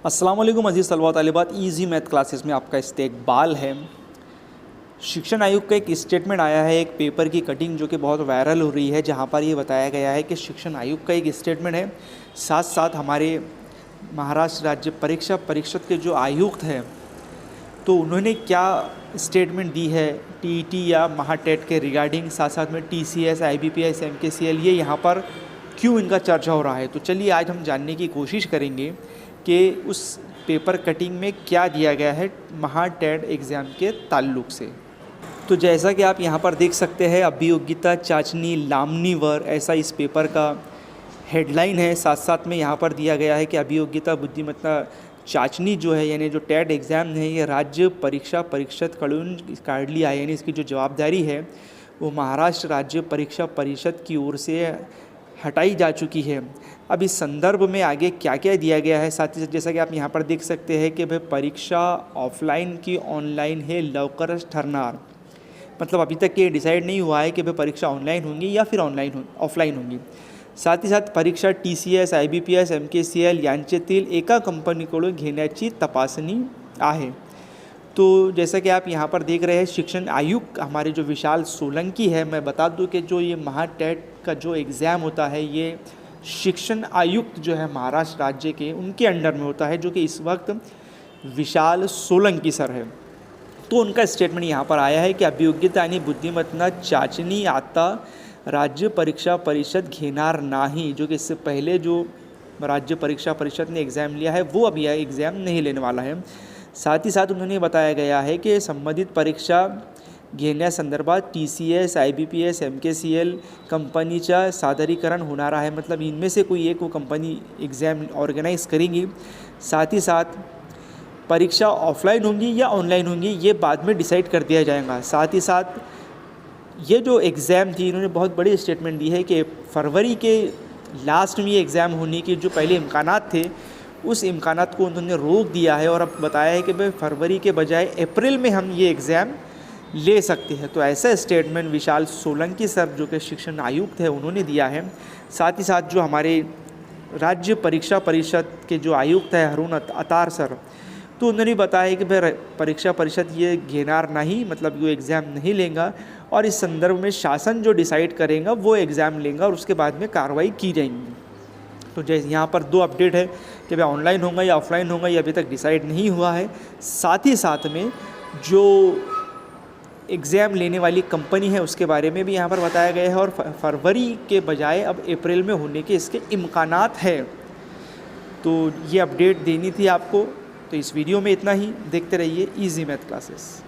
अस्सलाम वालेकुम अज़ीज़ तलबा तालिबात, ईजी मैथ क्लासेस में आपका इस्तकबाल है। शिक्षण आयोग का एक स्टेटमेंट आया है, एक पेपर की कटिंग जो कि बहुत वायरल हो रही है, जहां पर ये बताया गया है कि शिक्षण आयोग का एक स्टेटमेंट है, साथ साथ हमारे महाराष्ट्र राज्य परीक्षा परिषद के जो आयुक्त हैं तो उन्होंने क्या स्टेटमेंट दी है टीईटी या महाटेट के रिगार्डिंग, साथ साथ में टीसीएस, आईबीपीएस, एमकेसीएल, ये यहाँ पर क्यों इनका चर्चा हो रहा है। तो चलिए आज हम जानने की कोशिश करेंगे कि उस पेपर कटिंग में क्या दिया गया है महाटेट एग्ज़ाम के ताल्लुक़ से। तो जैसा कि आप यहाँ पर देख सकते हैं, अभियोग्यता चाचनी लामनीवर, ऐसा इस पेपर का हेडलाइन है। साथ साथ में यहाँ पर दिया गया है कि अभियोग्यता बुद्धिमत्ता चाचनी जो है, यानी जो टेट एग्ज़ाम है, ये राज्य परीक्षा परिषद कडून काढली आहे, यानी इसकी जो जवाबदारी है वो महाराष्ट्र राज्य परीक्षा परिषद की ओर से हटाई जा चुकी है। अब इस संदर्भ में आगे क्या क्या दिया गया है, साथ ही साथ जैसा कि आप यहाँ पर देख सकते हैं कि भाई परीक्षा ऑफलाइन की ऑनलाइन है लवकरच ठरणार, मतलब अभी तक ये डिसाइड नहीं हुआ है कि भाई परीक्षा ऑनलाइन होंगी या फिर ऑफलाइन होंगी। साथ ही साथ परीक्षा टीसीएस, आईबीपीएस, एमकेसीएल यांच्यातील एका कंपनीकडून घेण्याची तपासणी आहे। तो जैसा कि आप यहाँ पर देख रहे हैं, शिक्षण आयुक्त हमारे जो विशाल सोलंकी है, मैं बता दूं कि जो ये महाटेट का जो एग्ज़ाम होता है ये शिक्षण आयुक्त जो है महाराष्ट्र राज्य के, उनके अंडर में होता है, जो कि इस वक्त विशाल सोलंकी सर है। तो उनका स्टेटमेंट यहाँ पर आया है कि अभियोग्यता आणि बुद्धिमत्ता चाचणी आता राज्य परीक्षा परिषद घेणार नाही, जो कि इससे पहले जो राज्य परीक्षा परिषद ने एग्ज़ाम लिया है वो अब यह एग्ज़ाम नहीं लेने वाला है। साथ ही साथ उन्होंने बताया गया है कि संबंधित परीक्षा घेण्यासंदर्भात टीसीएस, आईबीपीएस, एमकेसीएल कंपनीचा सादरीकरण होणार आहे, मतलब इनमें से कोई एक वो कंपनी एग्ज़ाम ऑर्गेनाइज़ करेंगी। साथ ही साथ परीक्षा ऑफलाइन होंगी या ऑनलाइन होंगी ये बाद में डिसाइड कर दिया जाएगा। साथ ही साथ ये जो एग्ज़ाम थी, इन्होंने बहुत बड़ी स्टेटमेंट दी है कि फरवरी के लास्ट में ये एग्ज़ाम होने के जो पहले इम्कानात थे उस इम्कानात को उन्होंने रोक दिया है और अब बताया है कि भाई फरवरी के बजाय अप्रैल में हम ये एग्ज़ाम ले सकते हैं। तो ऐसा स्टेटमेंट विशाल सोलंकी सर जो कि शिक्षण आयुक्त है उन्होंने दिया है। साथ ही साथ जो हमारे राज्य परीक्षा परिषद के जो आयुक्त है अरुण अतार सर, तो उन्होंने बताया कि भाई परीक्षा परिषद ये घेणार नहीं, मतलब वो एग्ज़ाम नहीं लेगा और इस संदर्भ में शासन जो डिसाइड करेगा वो एग्ज़ाम लेगा और उसके बाद में कार्रवाई की जाएगी। तो जैसे यहाँ पर दो अपडेट है कि भाई ऑनलाइन होगा या ऑफलाइन होगा ये अभी तक डिसाइड नहीं हुआ है। साथ ही साथ में जो एग्ज़ाम लेने वाली कंपनी है उसके बारे में भी यहाँ पर बताया गया है और फरवरी के बजाय अब अप्रैल में होने के इसके इम्कानात है। तो ये अपडेट देनी थी आपको। तो इस वीडियो में इतना ही, देखते रहिए ईजी मैथ क्लासेस।